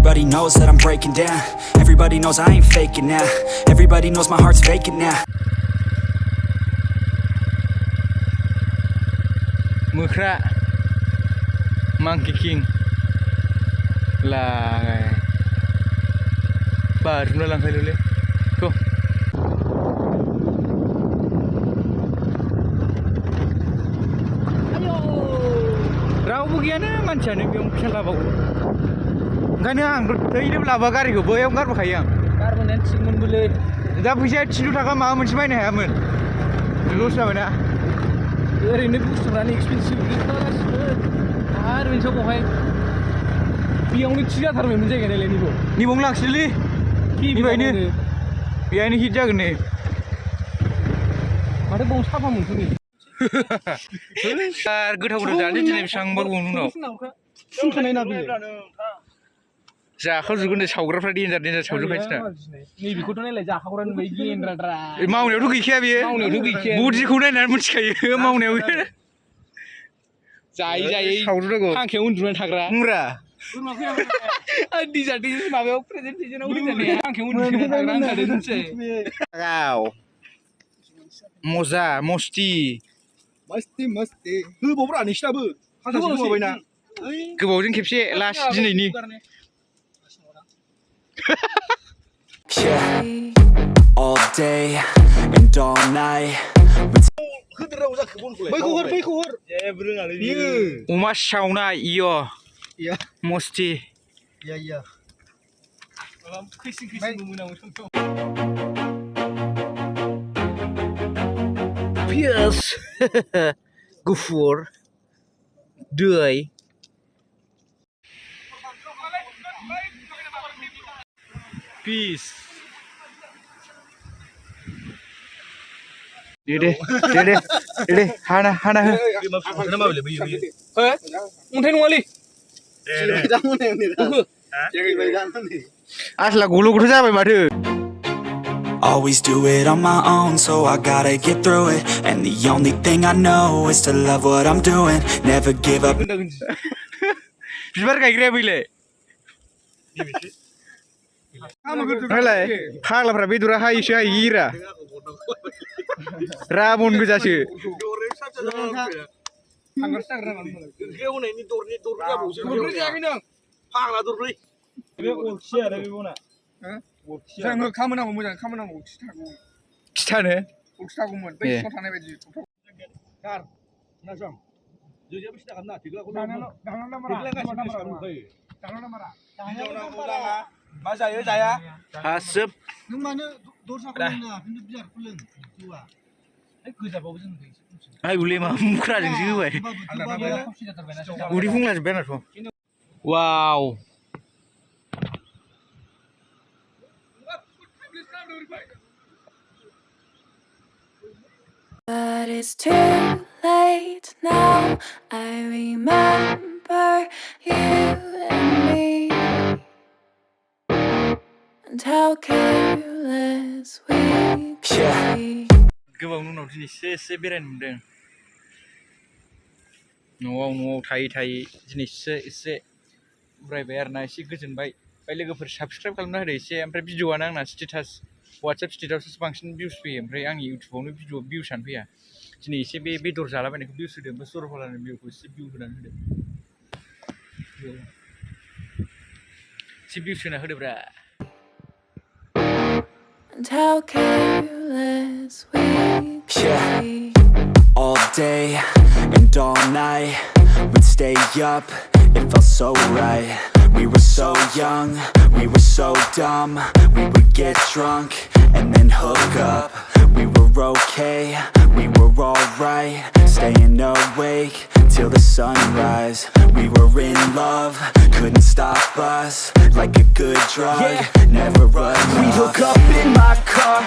Everybody knows that I'm breaking down. Everybody knows I ain't faking now. Everybody knows my heart's vacant now. Mukra Monkey King là bà chúng nó làm hay luôn đấy cô रावबो गैयानो मानसियानो बेयाव खेलाबावो ओंखायनो आं दैनो लाबा गारिखौ बैयाव गारबोखायो आं गारबोनाया थिगमोनबोलै दा फैसाया 300 थाखा माबा मोनसे बायनो हायामोन लस जाबायना ओरैनो बुस्थुफ्रानो एक्सपेन्सिभ गासिबो आरो मोनसे बावहाय बेयावनो थिग जाथारबायमोन जायगा नायलाय निबावनो लांसैलै बेबायनो बेहायनो हिट जागोन नै माथो बावनो साफा मोनखो आरो गोथाव गोथाव जानोसै दिनै बेसेबांबा गोबावनि उनाव जाखावजोबगोन सावग्राफ्रा देन्जार सावजोबखायोसै ना नैबेखौथ' नायलाय जाखावग्रा नुबाय गेन्द्राद्रा मावनायावथ' गैखाया बेयो मावनायावथ' गैखाया बडिखौ नायनानै मिथिखायो मावनायाव जायै सावजोबनांगौ फांखायाव उन्दुनानै थाग्रा मुरा डिजार्ट माबायाव प्रेजेन्टेसनाव होजानाया फांखायाव उन्दुनानै थाग्रा होनखादों मिथिबाय मजा मस्ति मस्ति होबावब्रा नोंसिनाबो हाजारसो गोमाबायना गोबावजों खेबसे लास्ट दिनैनि Yeah, all day and all night. अमा सावनाय इयो मस्ति पियास गुफुर दै Peace. Dede, hana. Untai nongali. Asla gulu jabai matho. Always do it on my own, so I gotta get through it. And the only thing I know is to love what I'm doing. Never give up. Bibar gaयग्राया बैलाय नालाय फाग्लाफ्रा बेदरा हायोसो हायिरा राबन गोजासो मा जायो जाया हासोब नों मानो दरसाखौ लोङा खिन्थु बियारखौ लों जौआ है गोजाबाबो जों आइ बुले मा मुख्राजोंसो होबाय उदै बुंलाजोब्बाय आंनाथ' वाव But it's too late now. I remember you and me. And how careless we could be. गोबावनि उनाव दिनै एसे बेरायनो मोनदों न'आव थायै दिनैसो एसे उरायबाय आरोना एसे गोजोनबाय ओमफ्राय लोगोफोर साबस्क्राइब खालामना होदो एसे ओमफ्राय भिडिअ'आनो आंना स्टेटास वाट्सएप स्टेटासआवसो बांसिन भिउस फैयो ओमफ्राय आंनि इउटुबावनो भिउसआनो फैया दिनै एसे बे बेदर जालाबायनायखौ भिउस होदो ओमफ्राय सरलपारानि भिउखौ एसे भिउ होनानै होदो एसे भिउस होना होदोब्रा And how careless we could be. All day and all night, we'd stay up, it felt so right. We were so young, we were so dumb. We would get drunk and then hook up. We were okay, we were alright. Staying awake till the sunrise. We were in love, couldn't stop us. Like a good drug, never enough. We hook up in my car.